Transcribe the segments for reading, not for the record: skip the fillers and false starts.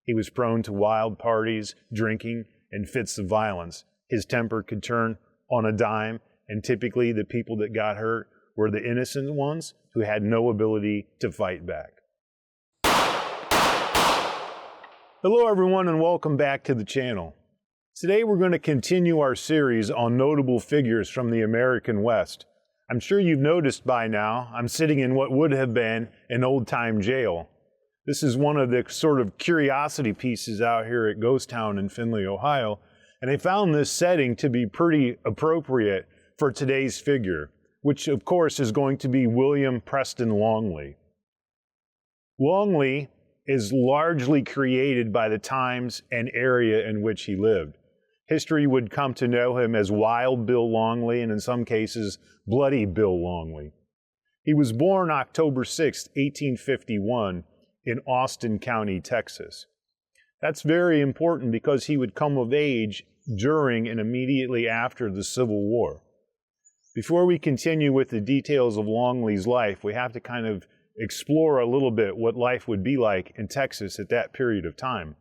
He was prone to wild parties, drinking, and fits of violence. His temper could turn on a dime, and typically the people that got hurt were the innocent ones who had no ability to fight back. Hello everyone, and welcome back to the channel. Today we're going to continue our series on notable figures from the American West. I'm sure you've noticed by now I'm sitting in what would have been an old-time jail. This is one of the sort of curiosity pieces out here at Ghost Town in Findlay, Ohio, and I found this setting to be pretty appropriate for today's figure, which of course is going to be William Preston Longley. Longley is largely created by the times and area in which he lived. History would come to know him as Wild Bill Longley, and in some cases, Bloody Bill Longley. He was born October 6, 1851, in Austin County, Texas. That's very important because he would come of age during and immediately after the Civil War. Before we continue with the details of Longley's life, we have to kind of explore a little bit what life would be like in Texas at that period of time.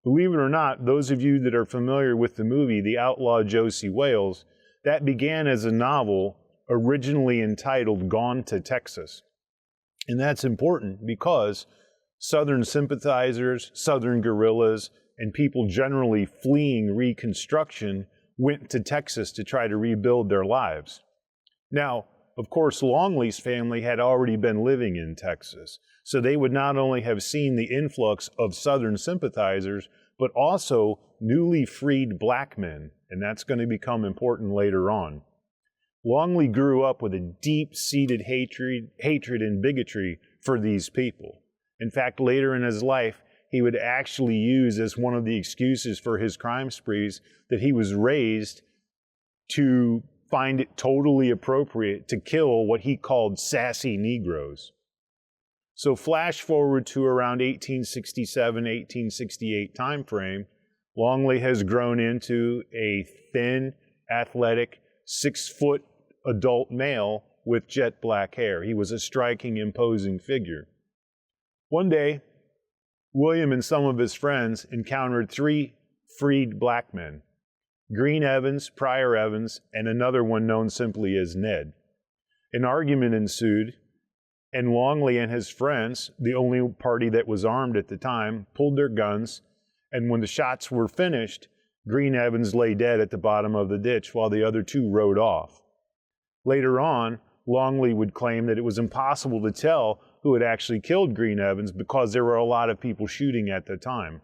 Believe it or not, those of you that are familiar with the movie The Outlaw Josie Wales, that began as a novel originally entitled Gone to Texas. And that's important because Southern sympathizers, Southern guerrillas, and people generally fleeing Reconstruction went to Texas to try to rebuild their lives. Now, of course, Longley's family had already been living in Texas, so they would not only have seen the influx of Southern sympathizers, but also newly freed black men, and that's going to become important later on. Longley grew up with a deep-seated hatred and bigotry for these people. In fact, later in his life, he would actually use as one of the excuses for his crime sprees that he was raised to find it totally appropriate to kill what he called sassy Negroes. So flash forward to around 1867, 1868 time frame, Longley has grown into a thin, athletic, 6-foot adult male with jet black hair. He was a striking, imposing figure. One day, William and some of his friends encountered 3 freed black men: Green Evans, Pryor Evans, and another one known simply as Ned. An argument ensued, and Longley and his friends, the only party that was armed at the time, pulled their guns, and when the shots were finished, Green Evans lay dead at the bottom of the ditch while the other 2 rode off. Later on, Longley would claim that it was impossible to tell who had actually killed Green Evans because there were a lot of people shooting at the time.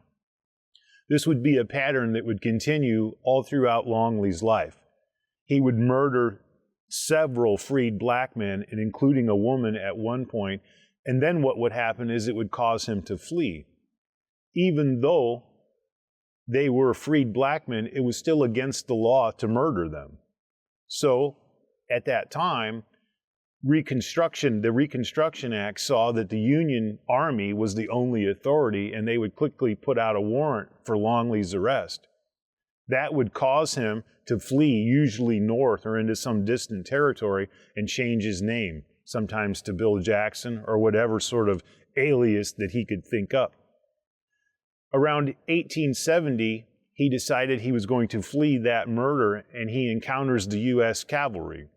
This would be a pattern that would continue all throughout Longley's life. He would murder several freed black men, and including a woman at one point, and then what would happen is it would cause him to flee. Even though they were freed black men, it was still against the law to murder them. So, at that time, the Reconstruction Act saw that the Union Army was the only authority, and they would quickly put out a warrant for Longley's arrest. That would cause him to flee, usually north or into some distant territory, and change his name, sometimes to Bill Jackson or whatever sort of alias that he could think up. Around 1870, he decided he was going to flee that murder, and he encounters the U.S. cavalry.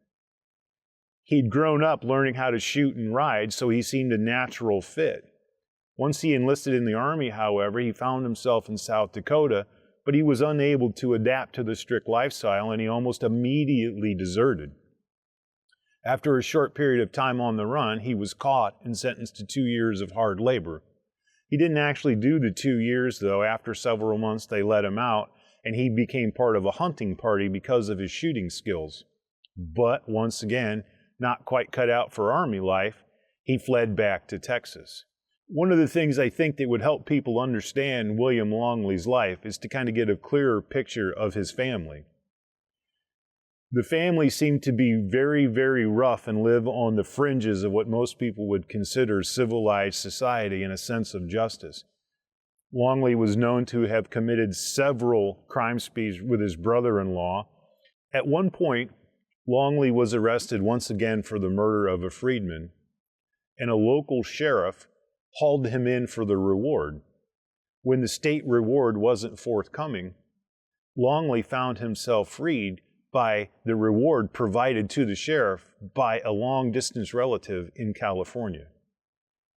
He'd grown up learning how to shoot and ride, so he seemed a natural fit. Once he enlisted in the Army, however, he found himself in South Dakota, but he was unable to adapt to the strict lifestyle, and he almost immediately deserted. After a short period of time on the run, he was caught and sentenced to 2 years of hard labor. He didn't actually do the 2 years, though. After several months, they let him out, and he became part of a hunting party because of his shooting skills. But once again, not quite cut out for Army life, he fled back to Texas. One of the things I think that would help people understand William Longley's life is to kind of get a clearer picture of his family. The family seemed to be very, very rough and live on the fringes of what most people would consider civilized society and a sense of justice. Longley was known to have committed several crime sprees with his brother-in-law. At one point, Longley was arrested once again for the murder of a freedman, and a local sheriff hauled him in for the reward. When the state reward wasn't forthcoming, Longley found himself freed by the reward provided to the sheriff by a long-distance relative in California.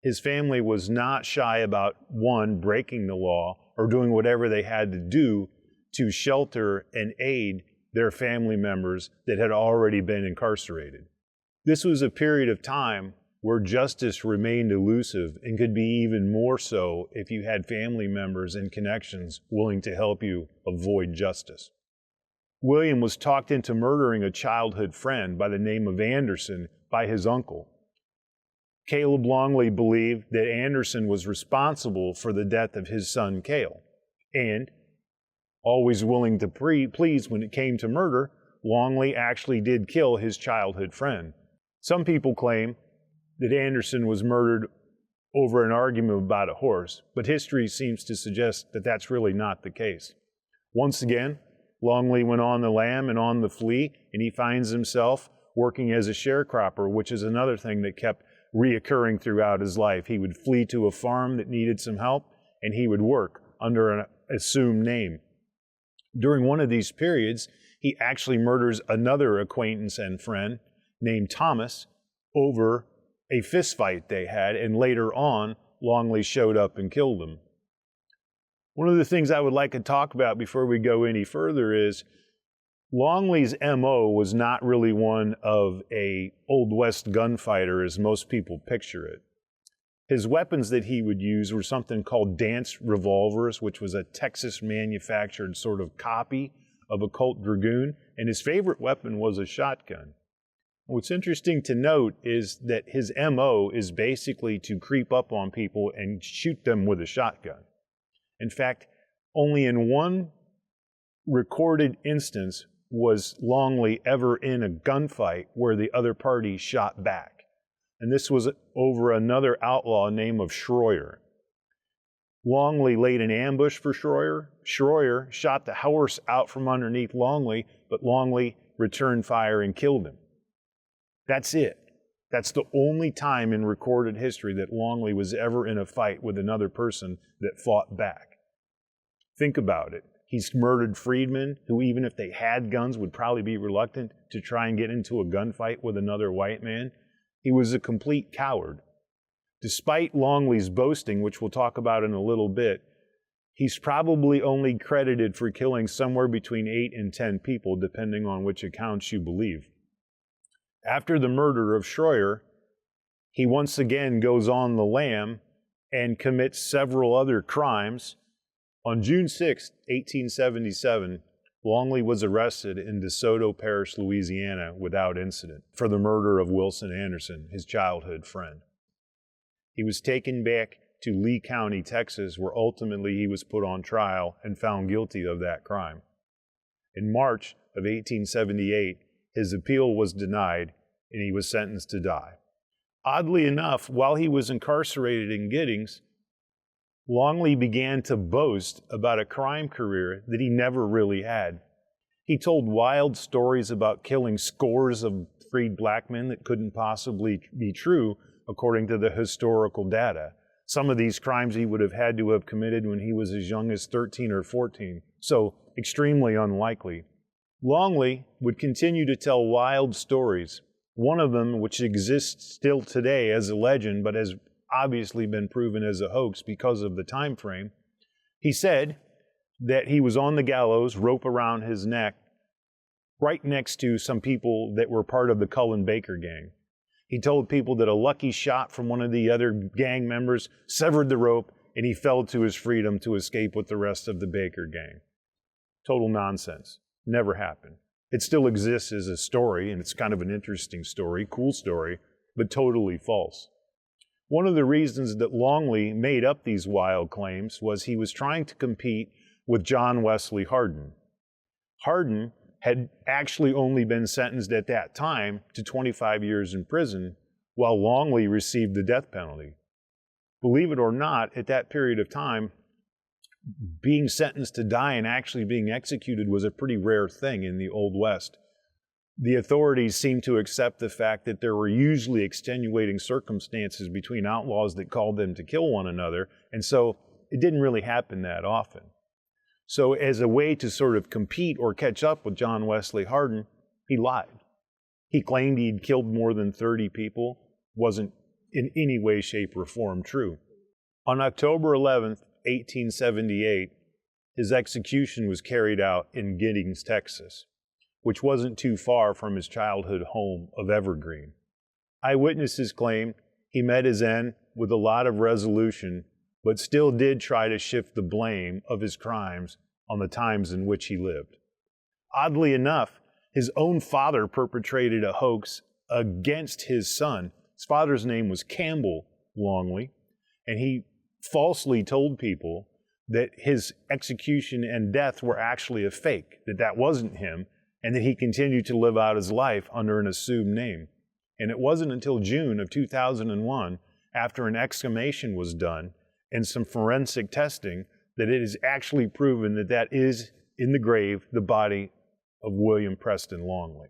His family was not shy about, one, breaking the law or doing whatever they had to do to shelter and aid their family members that had already been incarcerated. This was a period of time where justice remained elusive and could be even more so if you had family members and connections willing to help you avoid justice. William was talked into murdering a childhood friend by the name of Anderson by his uncle. Caleb Longley believed that Anderson was responsible for the death of his son Cale, and always willing to please when it came to murder, Longley actually did kill his childhood friend. Some people claim that Anderson was murdered over an argument about a horse, but history seems to suggest that that's really not the case. Once again, Longley went on the lam and on the flea, and he finds himself working as a sharecropper, which is another thing that kept reoccurring throughout his life. He would flee to a farm that needed some help, and he would work under an assumed name. During one of these periods, he actually murders another acquaintance and friend named Thomas over a fist fight they had, and later on, Longley showed up and killed him. One of the things I would like to talk about before we go any further is Longley's MO was not really one of an Old West gunfighter as most people picture it. His weapons that he would use were something called dance revolvers, which was a Texas-manufactured sort of copy of a Colt Dragoon, and his favorite weapon was a shotgun. What's interesting to note is that his MO is basically to creep up on people and shoot them with a shotgun. In fact, only in one recorded instance was Longley ever in a gunfight where the other party shot back. And this was over another outlaw named Schroyer. Longley laid an ambush for Schroyer. Schroyer shot the horse out from underneath Longley, but Longley returned fire and killed him. That's it. That's the only time in recorded history that Longley was ever in a fight with another person that fought back. Think about it. He's murdered freedmen who, even if they had guns, would probably be reluctant to try and get into a gunfight with another white man. He was a complete coward. Despite Longley's boasting, which we'll talk about in a little bit, he's probably only credited for killing somewhere between 8 and 10 people, depending on which accounts you believe. After the murder of Schroyer, he once again goes on the lam and commits several other crimes. On June 6, 1877, Longley was arrested in DeSoto Parish, Louisiana, without incident for the murder of Wilson Anderson, his childhood friend. He was taken back to Lee County, Texas, where ultimately he was put on trial and found guilty of that crime. In March of 1878, his appeal was denied and he was sentenced to die. Oddly enough, while he was incarcerated in Giddings, Longley began to boast about a crime career that he never really had. He told wild stories about killing scores of freed black men that couldn't possibly be true according to the historical data. Some of these crimes he would have had to have committed when he was as young as 13 or 14, so extremely unlikely. Longley would continue to tell wild stories. One of them, which exists still today as a legend, but has obviously been proven as a hoax because of the time frame. He said that he was on the gallows, rope around his neck, right next to some people that were part of the Cullen Baker gang. He told people that a lucky shot from one of the other gang members severed the rope and he fell to his freedom to escape with the rest of the Baker gang. Total nonsense. Never happened. It still exists as a story, and it's kind of an interesting story, cool story, but totally false. One of the reasons that Longley made up these wild claims was he was trying to compete with John Wesley Hardin. Hardin had actually only been sentenced at that time to 25 years in prison, while Longley received the death penalty. Believe it or not, at that period of time, being sentenced to die and actually being executed was a pretty rare thing in the Old West. The authorities seemed to accept the fact that there were usually extenuating circumstances between outlaws that called them to kill one another, and so It didn't really happen that often. So as a way to sort of compete or catch up with John Wesley Hardin, he lied. He claimed he'd killed more than 30 people. Wasn't in any way, shape, or form true. On October 11th, 1878, his execution was carried out in Giddings, Texas, which wasn't too far from his childhood home of Evergreen. Eyewitnesses claim he met his end with a lot of resolution, but still did try to shift the blame of his crimes on the times in which he lived. Oddly enough, his own father perpetrated a hoax against his son. His father's name was Campbell Longley, and he falsely told people that his execution and death were actually a fake, that wasn't him, and that he continued to live out his life under an assumed name. And it wasn't until June of 2001, after an exhumation was done and some forensic testing, that it is actually proven that is, in the grave, the body of William Preston Longley.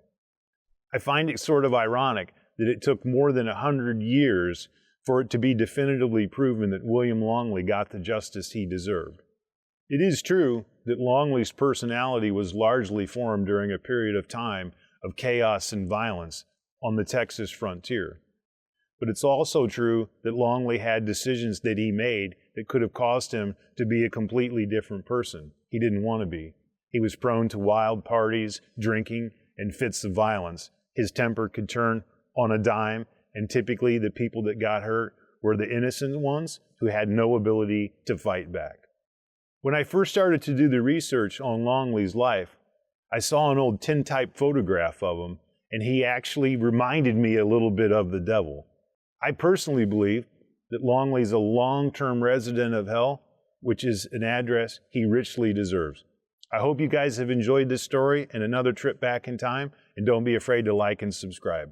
I find it sort of ironic that it took more than 100 years for it to be definitively proven that William Longley got the justice he deserved. It is true that Longley's personality was largely formed during a period of time of chaos and violence on the Texas frontier. But it's also true that Longley had decisions that he made that could have caused him to be a completely different person. He didn't want to be. He was prone to wild parties, drinking, and fits of violence. His temper could turn on a dime, and typically the people that got hurt were the innocent ones who had no ability to fight back. When I first started to do the research on Longley's life, I saw an old tintype photograph of him, and he actually reminded me a little bit of the devil. I personally believe that Longley's a long-term resident of hell, which is an address he richly deserves. I hope you guys have enjoyed this story and another trip back in time, and don't be afraid to like and subscribe.